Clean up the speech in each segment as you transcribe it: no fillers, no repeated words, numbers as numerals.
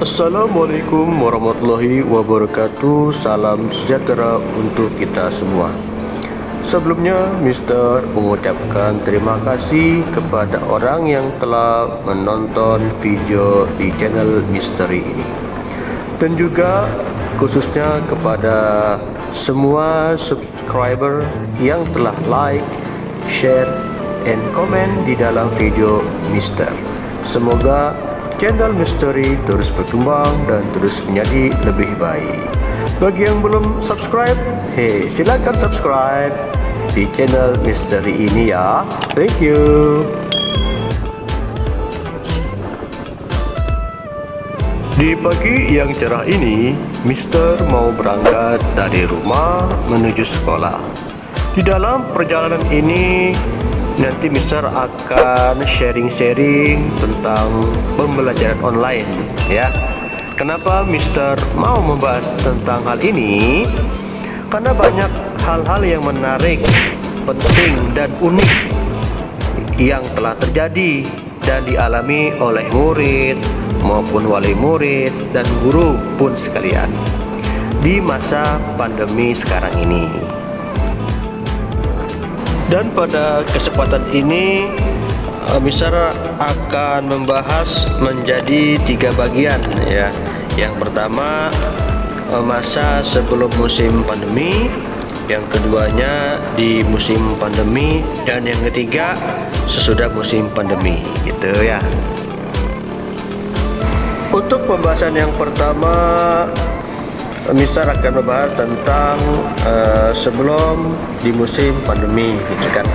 Assalamualaikum warahmatullahi wabarakatuh. Salam sejahtera untuk kita semua. Sebelumnya, Mister mengucapkan terima kasih kepada orang yang telah menonton video di channel Misteri ini, dan juga khususnya kepada semua subscriber yang telah like, share, and comment di dalam video Mister. Semoga channel Misteri terus berkembang dan terus menjadi lebih baik. Bagi yang belum subscribe, silakan subscribe di channel Misteri ini ya. Thank you. Di pagi yang cerah ini, Mister mau berangkat dari rumah menuju sekolah. Di dalam perjalanan ini, nanti Mister akan sharing-sharing tentang pembelajaran online ya. Kenapa Mister mau membahas tentang hal ini? Karena banyak hal-hal yang menarik, penting dan unik yang telah terjadi dan dialami oleh murid maupun wali murid dan guru pun sekalian di masa pandemi sekarang ini. Dan pada kesempatan ini Mister akan membahas menjadi 3 bagian ya. Yang pertama masa sebelum musim pandemi, yang keduanya di musim pandemi, dan yang ketiga sesudah musim pandemi gitu ya. Untuk pembahasan yang pertama, Mister akan membahas tentang sebelum di musim pandemi gitu kan.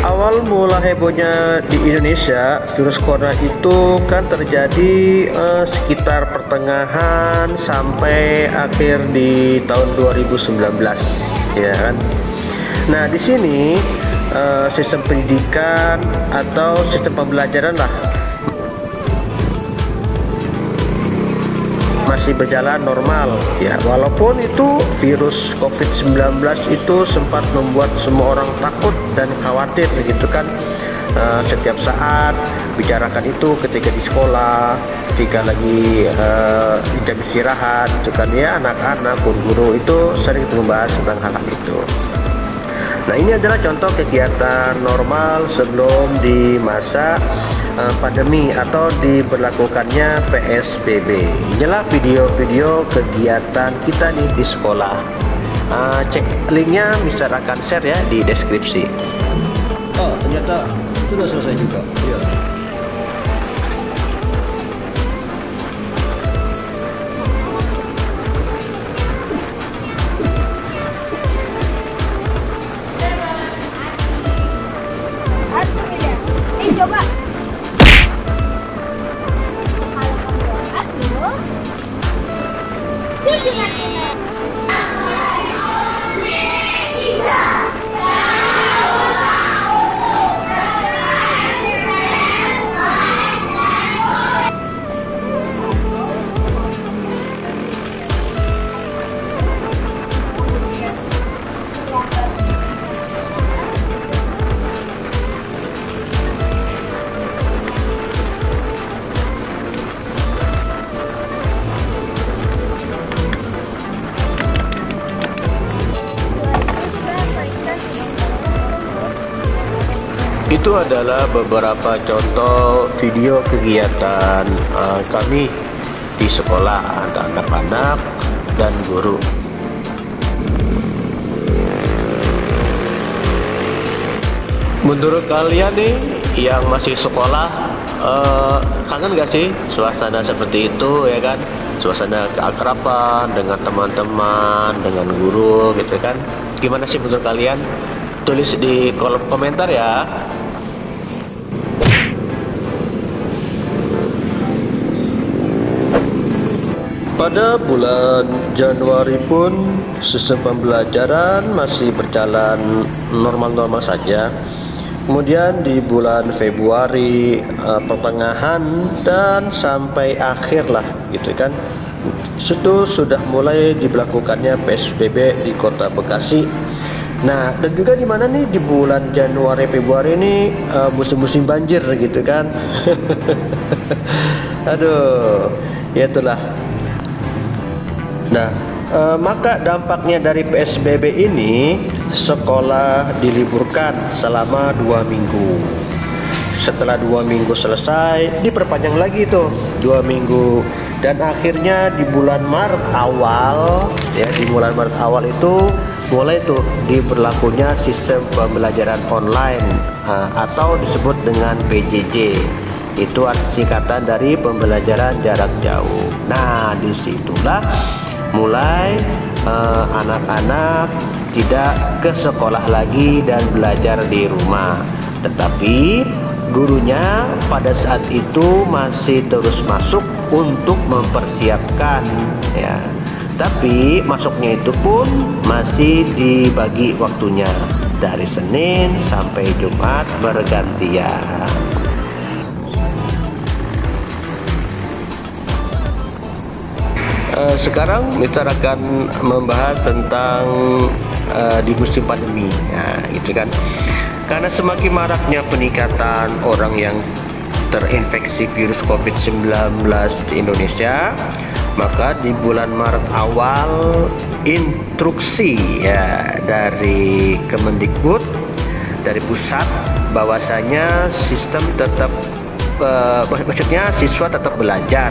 Awal mula hebohnya di Indonesia virus corona itu kan terjadi sekitar pertengahan sampai akhir di tahun 2019 ya kan. Nah, di sini sistem pendidikan atau sistem pembelajaran lah masih berjalan normal ya, walaupun itu virus COVID-19 itu sempat membuat semua orang takut dan khawatir begitu kan. Setiap saat bicarakan itu ketika di sekolah, ketika lagi jam istirahat itu kan ya, anak-anak, guru-guru itu sering membahas tentang hal itu. Nah, ini adalah contoh kegiatan normal sebelum di masa pandemi atau diberlakukannya PSBB. Inilah video-video kegiatan kita nih di sekolah. Cek linknya, Mister akan share ya di deskripsi. Oh, ternyata sudah selesai juga. Ya. Coba. Itu adalah beberapa contoh video kegiatan kami di sekolah antara anak-anak dan guru. Menurut kalian nih yang masih sekolah, kangen gak sih suasana seperti itu ya kan? Suasana keakraban dengan teman-teman, dengan guru gitu kan? Gimana sih menurut kalian? Tulis di kolom komentar ya. Pada bulan Januari pun sistem pembelajaran masih berjalan normal-normal saja. Kemudian di bulan Februari pertengahan dan sampai akhir lah gitu kan, itu sudah mulai diberlakukannya PSBB di Kota Bekasi. Nah, dan juga di mana nih di bulan Januari Februari ini musim-musim banjir gitu kan. Aduh. Ya itulah. Nah, maka dampaknya dari PSBB ini, sekolah diliburkan selama 2 minggu. Setelah 2 minggu selesai, diperpanjang lagi tuh 2 minggu. Dan akhirnya di bulan Maret awal, ya di bulan Maret awal itu mulai tuh diberlakunya sistem pembelajaran online atau disebut dengan PJJ. Itu singkatan dari pembelajaran jarak jauh. Nah, disitulah mulai anak-anak tidak ke sekolah lagi dan belajar di rumah. Tetapi gurunya pada saat itu masih terus masuk untuk mempersiapkan, ya. Tapi masuknya itu pun masih dibagi waktunya dari Senin sampai Jumat bergantian. Sekarang kita akan membahas tentang di musim pandemi, ya, gitu kan. Karena semakin maraknya peningkatan orang yang terinfeksi virus COVID-19 di Indonesia, maka di bulan Maret awal instruksi ya dari Kemendikbud, dari pusat, bahwasanya sistem tetap maksudnya siswa tetap belajar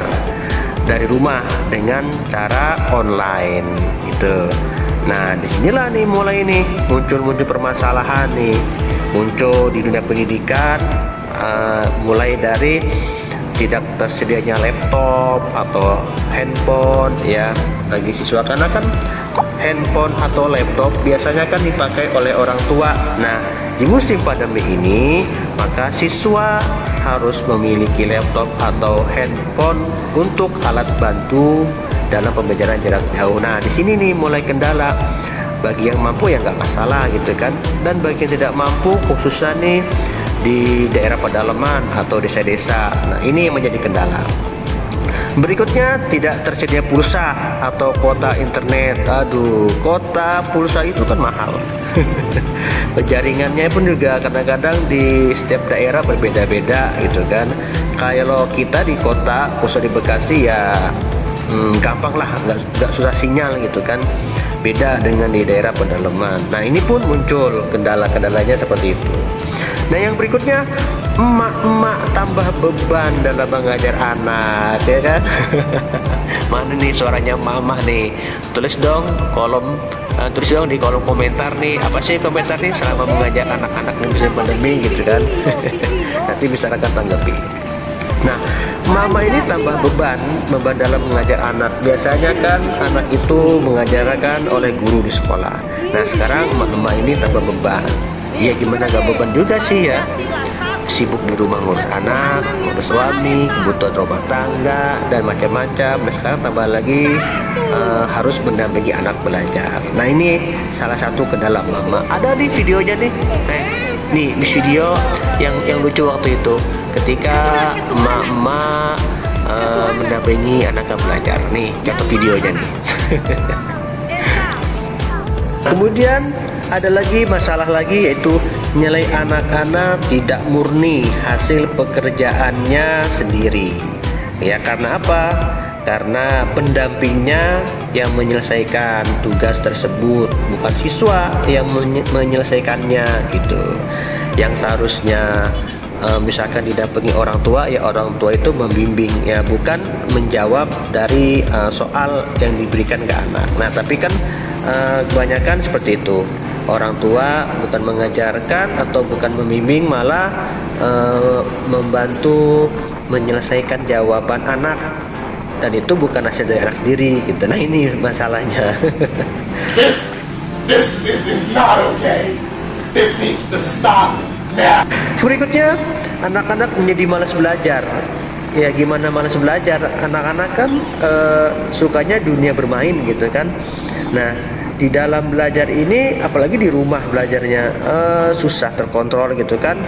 dari rumah dengan cara online gitu. Nah, disinilah nih mulai nih muncul permasalahan nih, muncul di dunia pendidikan, mulai dari tidak tersedianya laptop atau handphone ya bagi siswa, karena kan handphone atau laptop biasanya kan dipakai oleh orang tua. Nah, di musim pandemi ini maka siswa harus memiliki laptop atau handphone untuk alat bantu dalam pembelajaran jarak jauh. Nah, di sini nih mulai kendala. Bagi yang mampu ya nggak masalah gitu kan, dan bagi yang tidak mampu khususnya nih di daerah pedalaman atau desa-desa, nah ini yang menjadi kendala. Berikutnya, tidak tersedia pulsa atau kuota internet. Aduh, kuota pulsa itu kan mahal. Jaringannya pun juga kadang-kadang di setiap daerah berbeda-beda gitu kan. Kalau kita di kota, khususnya di Bekasi ya gampang lah, nggak susah sinyal gitu kan. Beda dengan di daerah pedalaman. Nah, ini pun muncul kendala-kendalanya seperti itu. Nah, yang berikutnya, emak-emak tambah beban dalam mengajar anak, ya kan? Mana nih suaranya mama nih? Tulis dong di kolom komentar nih, apa sih komentar nih selama mengajar anak-anak di musim pandemi gitu kan? Nanti bisa akan tanggapi. Nah, mama ini tambah beban dalam mengajar anak. Biasanya kan anak itu mengajarkan oleh guru di sekolah. Nah, sekarang mama ini tambah beban. Ya gimana gak beban juga sih ya, sibuk di rumah ngurus anak, ngurus suami, kebutuhan rumah tangga dan macam-macam. Nah, sekarang tambah lagi harus mendampingi anak belajar. Nah, ini salah satu kendala mama. Ada nih videonya nih, nih video yang lucu waktu itu ketika emak-emak mendampingi anaknya belajar. Nih contoh videonya nih. Kemudian ada lagi masalah lagi, yaitu nilai anak-anak tidak murni hasil pekerjaannya sendiri. Ya, karena apa? Karena pendampingnya yang menyelesaikan tugas tersebut, bukan siswa yang menyelesaikannya gitu. Yang seharusnya misalkan didampingi orang tua, ya orang tua itu membimbing, ya bukan menjawab dari soal yang diberikan ke anak. Nah, tapi kan kebanyakan seperti itu, orang tua bukan mengajarkan atau bukan membimbing, malah membantu menyelesaikan jawaban anak, dan itu bukan hasil dari anak sendiri gitu. Nah, ini masalahnya. This is not okay. This needs to stop now. Berikutnya, anak-anak menjadi malas belajar. Ya gimana malas belajar? Anak-anak kan sukanya dunia bermain gitu kan. Nah, di dalam belajar ini, apalagi di rumah belajarnya, susah terkontrol gitu kan.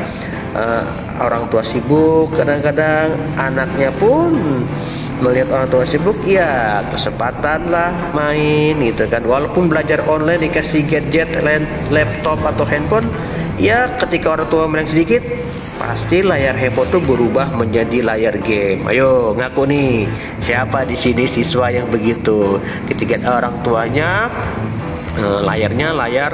Orang tua sibuk, kadang-kadang anaknya pun melihat orang tua sibuk, ya kesempatan lah main gitu kan. Walaupun belajar online dikasih gadget, laptop atau handphone, ya ketika orang tua main sedikit pasti layar handphone tuh berubah menjadi layar game. Ayo ngaku nih, siapa di sini siswa yang begitu? Ketika orang tuanya layarnya layar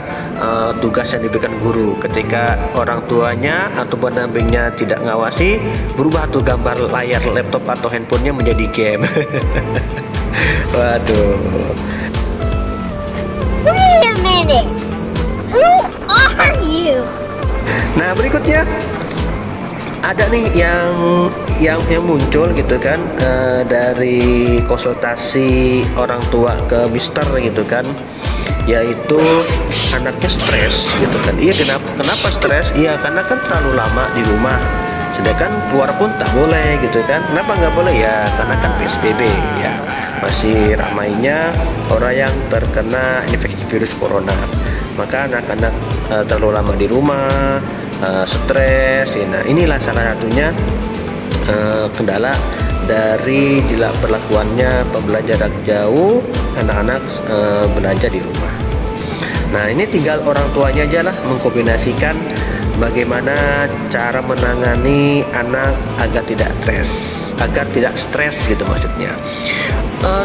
tugas yang diberikan guru. Ketika orang tuanya atau pendampingnya tidak ngawasi, berubah tuh gambar layar laptop atau handphonenya menjadi game. Waduh. Wait a minute. Who are you? Nah, berikutnya ada nih yang muncul gitu kan, dari konsultasi orang tua ke mister gitu kan, yaitu anaknya stres gitu kan. Iya, kenapa stres? Iya, karena kan terlalu lama di rumah, sedangkan keluar pun tak boleh gitu kan. Kenapa nggak boleh? Ya karena kan PSBB ya, masih ramainya orang yang terkena infeksi virus corona. Maka anak-anak terlalu lama di rumah, stres ya. Nah, inilah salah satunya kendala dari diberlakuannya pembelajaran jauh, anak-anak belajar di rumah. Nah, ini tinggal orang tuanya aja lah mengkombinasikan bagaimana cara menangani anak agar tidak stres gitu maksudnya.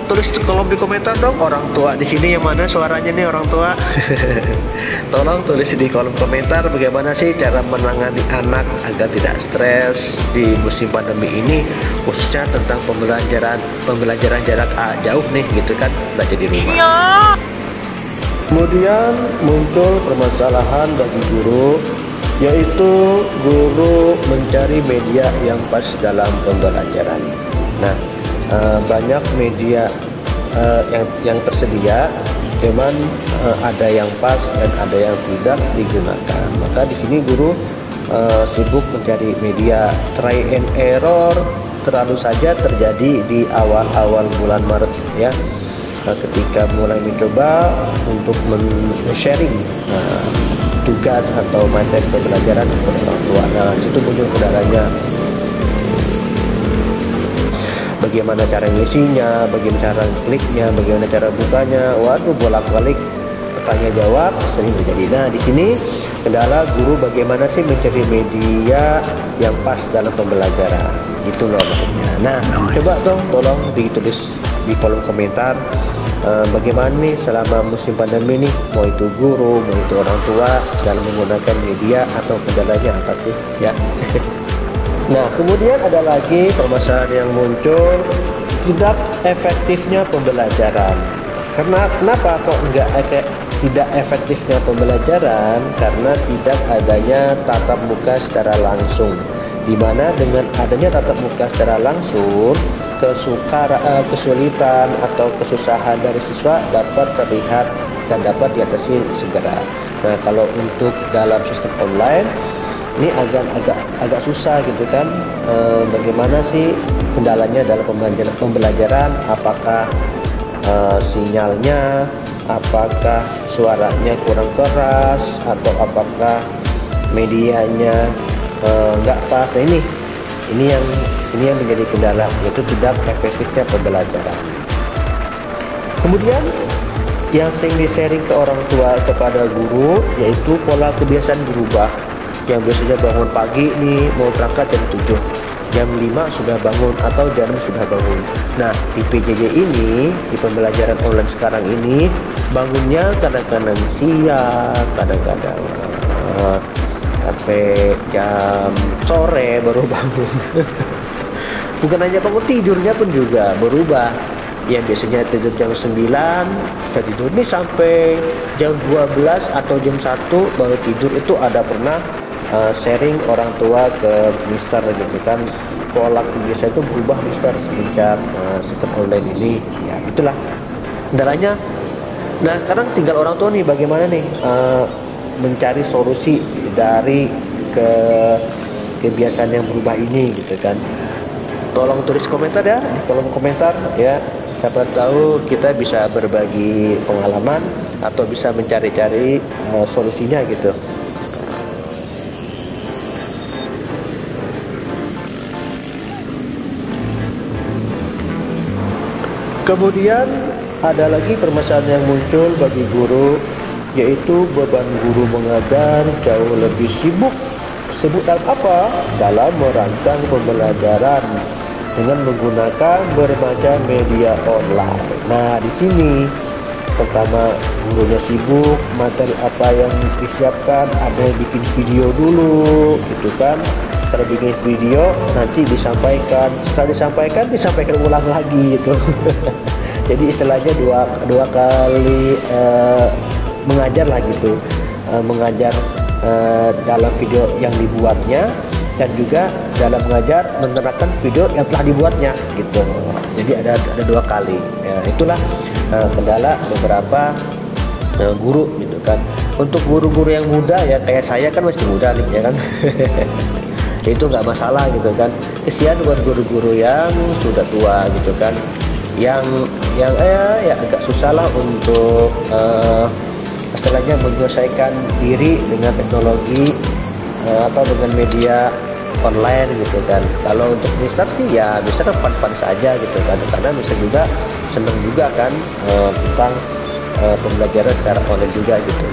Tulis di kolom di komentar dong, orang tua di sini yang mana suaranya nih orang tua. Tolong tulis di kolom komentar bagaimana sih cara menangani anak agar tidak stres di musim pandemi ini, khususnya tentang pembelajaran jarak jauh nih gitu kan, belajar di rumah. Kemudian muncul permasalahan bagi guru, yaitu guru mencari media yang pas dalam pembelajaran. Nah, banyak media yang tersedia, cuman ada yang pas dan ada yang tidak digunakan. Maka di sini guru sibuk mencari media. Try and error terlalu saja terjadi di awal-awal bulan Maret ya, ketika mulai mencoba untuk men-sharing tugas atau materi pembelajaran kepada orang tua. Nah, situ muncul kendalanya. Bagaimana cara ngisinya, bagaimana cara kliknya, bagaimana cara bukanya. Waduh, bolak-balik tanya jawab sering terjadi. Nah, di sini kendala guru bagaimana sih mencari media yang pas dalam pembelajaran. Itu loh maksudnya. Nah, coba dong tolong ditulis di kolom komentar bagaimana nih selama musim pandemi nih, mau itu guru, mau itu orang tua, dalam menggunakan media atau kendalanya apa sih ya. Nah, kemudian ada lagi permasalahan yang muncul, tidak efektifnya pembelajaran. Kenapa kok tidak efektifnya pembelajaran? Karena tidak adanya tatap muka secara langsung. Di mana dengan adanya tatap muka secara langsung, kesulitan atau kesusahan dari siswa dapat terlihat dan dapat diatasi segera. Nah, kalau untuk dalam sistem online ini agak susah gitu kan. Bagaimana sih kendalanya dalam pembelajaran? Apakah sinyalnya, apakah suaranya kurang keras, atau apakah medianya nggak pas? Nah, ini yang menjadi kendala, yaitu tidak efektifnya pembelajaran. Kemudian yang sering di-sharing ke orang tua kepada guru, yaitu pola kebiasaan berubah. Yang biasanya bangun pagi nih mau berangkat jam 7, jam 5 sudah bangun atau jam sudah bangun. Nah, di PJJ ini, di pembelajaran online sekarang ini, bangunnya kadang-kadang siang, kadang-kadang sampai jam sore baru bangun. Bukan hanya bangun, tidurnya pun juga berubah. Yang biasanya tidur jam 9, sudah tidur nih sampai jam 12 atau jam 1 baru tidur. Itu ada pernah sharing orang tua ke mister gitu kan, pola kebiasaan itu berubah mister semenjak sistem online ini. Ya, itulah kendalanya. Nah, sekarang tinggal orang tua nih bagaimana nih mencari solusi dari kebiasaan yang berubah ini gitu kan. Tolong tulis komentar ya di kolom komentar ya, siapa tahu kita bisa berbagi pengalaman atau bisa mencari-cari solusinya gitu. Kemudian ada lagi permasalahan yang muncul bagi guru, yaitu beban guru mengajar jauh lebih sibuk Sibuk dalam apa? Dalam merancang pembelajaran dengan menggunakan bermacam media online. Nah, di sini pertama gurunya sibuk, materi apa yang disiapkan, ada yang bikin video dulu gitu kan. Setelah bikin video nanti disampaikan, setelah disampaikan ulang lagi gitu. Jadi istilahnya dua kali mengajar lah gitu, mengajar dalam video yang dibuatnya dan juga dalam mengajar menerapkan video yang telah dibuatnya gitu. Jadi ada dua kali ya, itulah kendala beberapa guru gitu kan. Untuk guru-guru yang muda ya kayak saya kan masih muda nih ya kan. Itu nggak masalah gitu kan. Kesian buat guru-guru yang sudah tua gitu kan, yang ya agak susah lah untuk istilahnya menyelesaikan diri dengan teknologi atau dengan media online gitu kan. Kalau untuk mister sih ya bisa fun-fun saja gitu kan, karena bisa juga seneng juga kan tentang pembelajaran secara online juga gitu.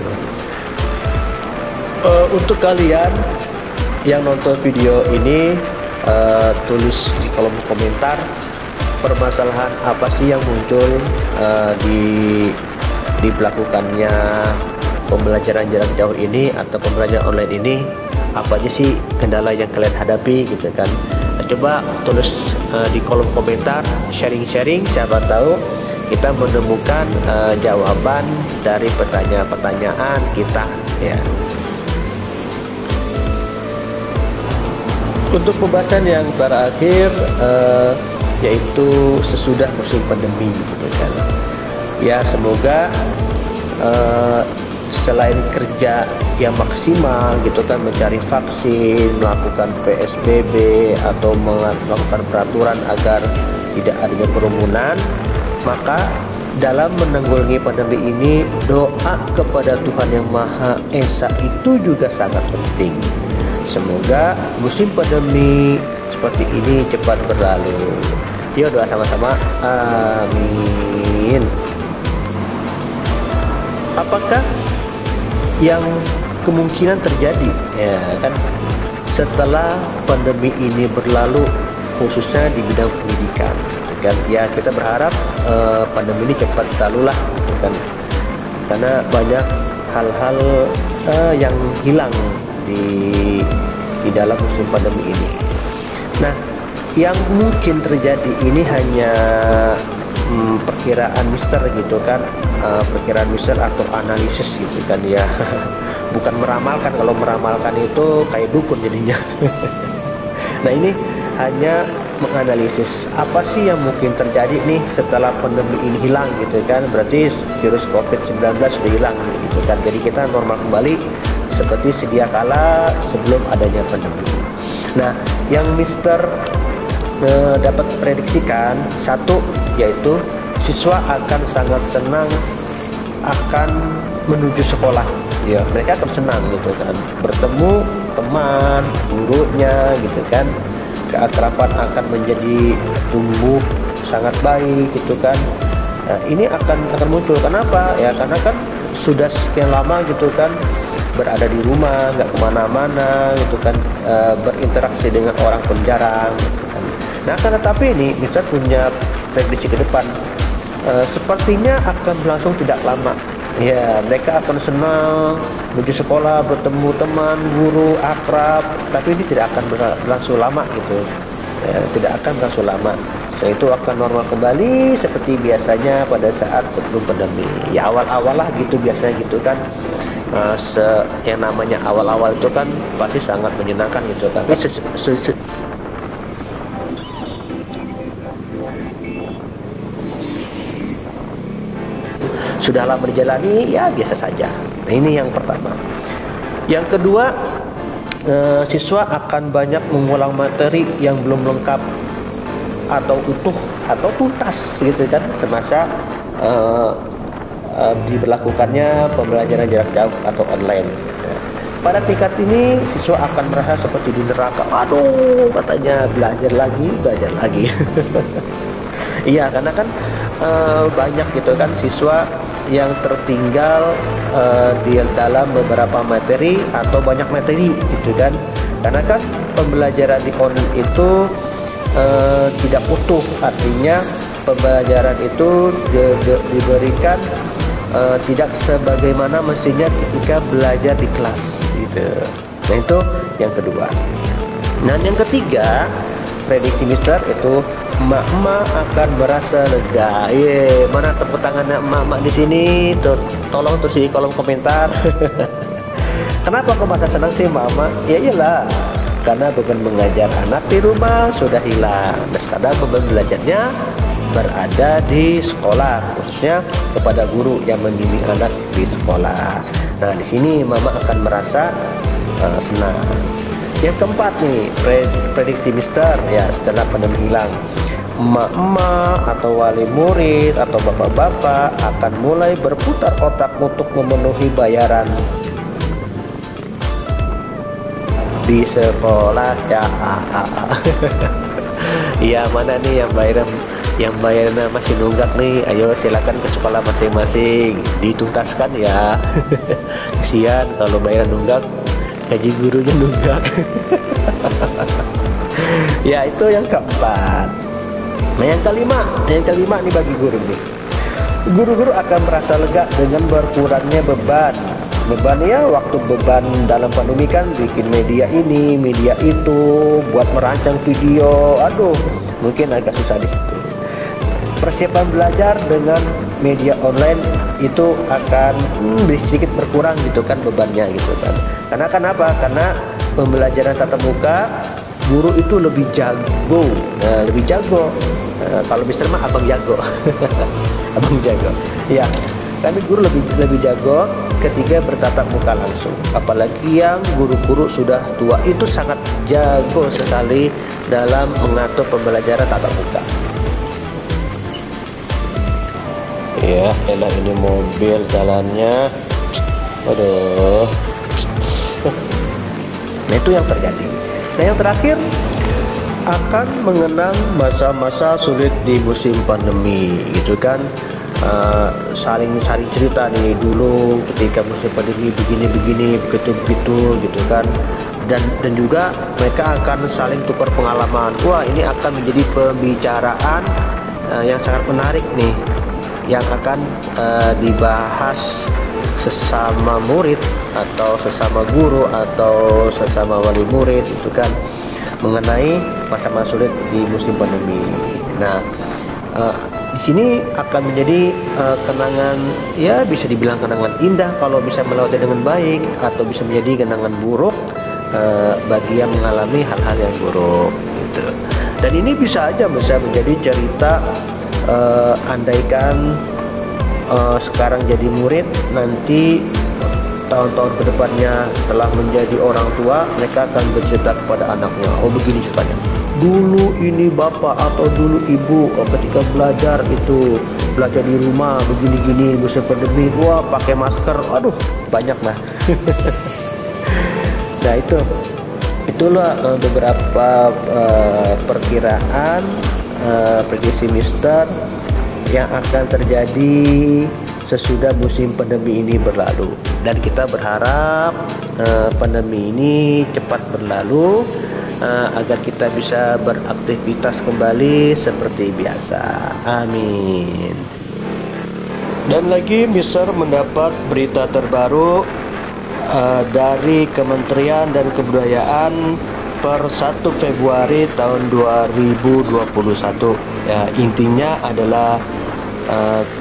Untuk kalian yang nonton video ini, tulis di kolom komentar permasalahan apa sih yang muncul di pelakukannya pembelajaran jarak jauh ini atau pembelajaran online ini. Apa aja sih kendala yang kalian hadapi gitu kan. Coba tulis di kolom komentar, sharing-sharing, siapa tahu kita menemukan jawaban dari pertanyaan-pertanyaan kita ya. Untuk pembahasan yang terakhir yaitu sesudah musim pandemi gitu kan. Ya semoga selain kerja yang maksimal gitu kan, mencari vaksin, melakukan PSBB atau melakukan peraturan agar tidak adanya kerumunan, maka dalam menanggulangi pandemi ini doa kepada Tuhan Yang Maha Esa itu juga sangat penting. Semoga musim pandemi seperti ini cepat berlalu. Yuk doa sama-sama, amin. Apakah yang kemungkinan terjadi ya kan setelah pandemi ini berlalu, khususnya di bidang pendidikan kan? Ya kita berharap pandemi ini cepat berlalu lah kan, karena banyak hal-hal yang hilang di dalam musim pandemi ini. Nah, yang mungkin terjadi ini hanya perkiraan mister gitu kan, perkiraan mister atau analisis gitu kan ya. Bukan meramalkan, kalau meramalkan itu kayak dukun jadinya. Nah, ini hanya menganalisis apa sih yang mungkin terjadi nih setelah pandemi ini hilang gitu kan. Berarti virus COVID-19 sudah hilang gitu kan. Jadi kita normal kembali seperti sedia kala sebelum adanya pandemi. Nah, yang mister dapat prediksikan satu, yaitu siswa akan sangat senang akan menuju sekolah ya. Mereka akan senang gitu kan, bertemu teman, gurunya gitu kan, keakraban akan menjadi tumbuh sangat baik gitu kan. Nah, ini akan muncul. Kenapa ya? Karena kan sudah sekian lama gitu kan berada di rumah, nggak kemana-mana gitu kan, berinteraksi dengan orang pun jarang gitu kan. Nah, karena tapi ini misalnya punya prediksi ke depan, sepertinya akan berlangsung tidak lama ya. Mereka akan senang menuju sekolah, bertemu teman, guru, akrab, tapi ini tidak akan berlangsung lama gitu ya, tidak akan berlangsung lama. Setelah itu akan normal kembali seperti biasanya pada saat sebelum pandemi ya. Awal-awal lah gitu biasanya gitu kan. Yang namanya awal-awal itu kan pasti sangat menyenangkan gitu kan. Sudahlah berjalani ya biasa saja. Nah, ini yang pertama. Yang kedua, siswa akan banyak mengulang materi yang belum lengkap atau utuh atau tuntas gitu kan semasa diberlakukannya pembelajaran jarak jauh atau online. Pada tingkat ini siswa akan merasa seperti di neraka. Aduh, katanya belajar lagi. Iya, karena kan banyak gitu kan siswa yang tertinggal di dalam beberapa materi atau banyak materi gitu kan. karena kan pembelajaran di online itu tidak utuh, artinya pembelajaran itu diberikan tidak sebagaimana mestinya ketika belajar di kelas gitu. Nah itu yang kedua. Dan yang ketiga, prediksi Mister itu emak-emak akan merasa lega. Mana tepuk tangannya emak-emak di sini? Tolong tulis di kolom komentar. Kenapa kok pada senang sih emak-emak? Ya iyalah, karena beban mengajar anak di rumah sudah hilang. Dan sekarang beban belajarnya berada di sekolah, khususnya kepada guru yang membimbing anak di sekolah. Nah di sini mama akan merasa senang. Yang keempat nih, prediksi Mister ya setelah pandemi hilang, emak-emak atau wali murid atau bapak-bapak akan mulai berputar otak untuk memenuhi bayaran di sekolah ya. Iya, mana nih yang bayarnya masih nunggak nih? Ayo silakan ke sekolah masing-masing dituntaskan ya. Kasihan kalau bayaran nunggak, gaji gurunya nunggak. Ya itu yang keempat. Nah yang kelima nih bagi guru nih, guru-guru akan merasa lega dengan berkurangnya beban ya, waktu beban dalam pandemi kan bikin media ini media itu, buat merancang video, aduh mungkin agak susah di situ. Persiapan belajar dengan media online itu akan sedikit berkurang gitu kan bebannya gitu kan. Karena kenapa? Karena pembelajaran tatap muka guru itu lebih jago, kalau Mister mah abang jago. Abang jago ya, kami guru lebih jago ketika bertatap muka langsung, apalagi yang guru-guru sudah tua itu sangat jago sekali dalam mengatur pembelajaran tatap muka. Ya elah, ini mobil jalannya, aduh. Nah itu yang terjadi. Nah yang terakhir, akan mengenang masa-masa sulit di musim pandemi gitu kan. Saling cerita nih, dulu ketika musim pandemi begini begitu gitu kan. Dan juga mereka akan saling tukar pengalaman. Wah ini akan menjadi pembicaraan yang sangat menarik nih, yang akan dibahas sesama murid atau sesama guru atau sesama wali murid itu kan, mengenai masa-masa sulit di musim pandemi. Nah di sini akan menjadi kenangan, ya bisa dibilang kenangan indah kalau bisa melewati dengan baik, atau bisa menjadi kenangan buruk bagi yang mengalami hal-hal yang buruk gitu. Dan ini bisa menjadi cerita, andaikan sekarang jadi murid, nanti tahun-tahun kedepannya telah menjadi orang tua, mereka akan bercerita kepada anaknya, oh begini ceritanya, dulu ini bapak atau dulu ibu ketika belajar di rumah begini-gini musim pandemi, wah pakai masker, aduh banyak lah. Nah itulah beberapa perkiraan prediksi Mister yang akan terjadi sesudah musim pandemi ini berlalu, dan kita berharap pandemi ini cepat berlalu agar kita bisa beraktivitas kembali seperti biasa. Amin. Dan lagi Mister mendapat berita terbaru dari Kementerian dan Kebudayaan per 1 Februari tahun 2021. Ya, intinya adalah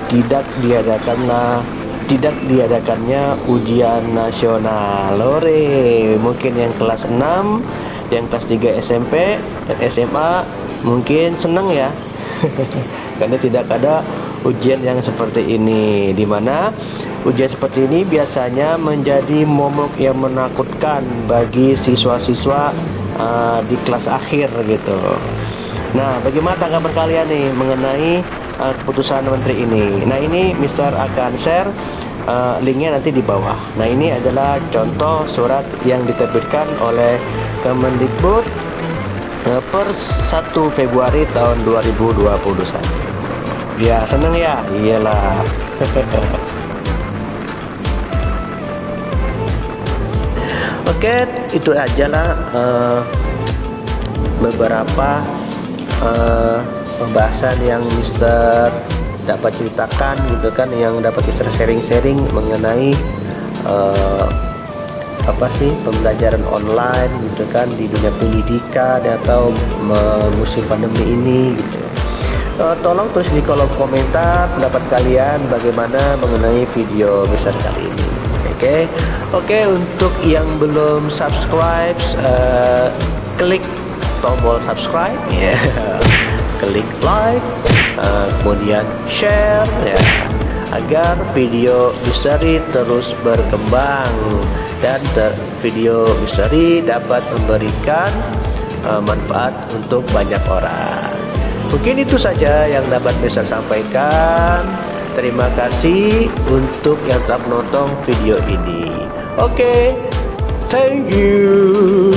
tidak diadakannya ujian nasional. Lore, mungkin yang kelas 6, yang kelas 3 SMP dan SMA mungkin senang ya. Karena tidak ada ujian yang seperti ini, dimana ujian seperti ini biasanya menjadi momok yang menakutkan bagi siswa-siswa di kelas akhir gitu. Nah, bagaimana tanggapan kalian nih mengenai keputusan menteri ini? Nah, ini Mister akan share linknya nanti di bawah. Nah, ini adalah contoh surat yang diterbitkan oleh Kemendikbud per 1 Februari tahun 2021. Ya, seneng ya? Iyalah. Oke, itu ajalah beberapa pembahasan yang Mister dapat ceritakan gitu kan, yang dapat Mister sharing-sharing mengenai pembelajaran online gitu kan di dunia pendidikan atau musim pandemi ini gitu. Tolong tulis di kolom komentar pendapat kalian bagaimana mengenai video besar kali ini. Oke, untuk yang belum subscribe, klik tombol subscribe ya, klik like, kemudian share ya, agar video Misteri terus berkembang dan video Misteri dapat memberikan manfaat untuk banyak orang. Mungkin itu saja yang dapat Mister sampaikan. Terima kasih untuk yang telah menonton video ini. Oke, thank you.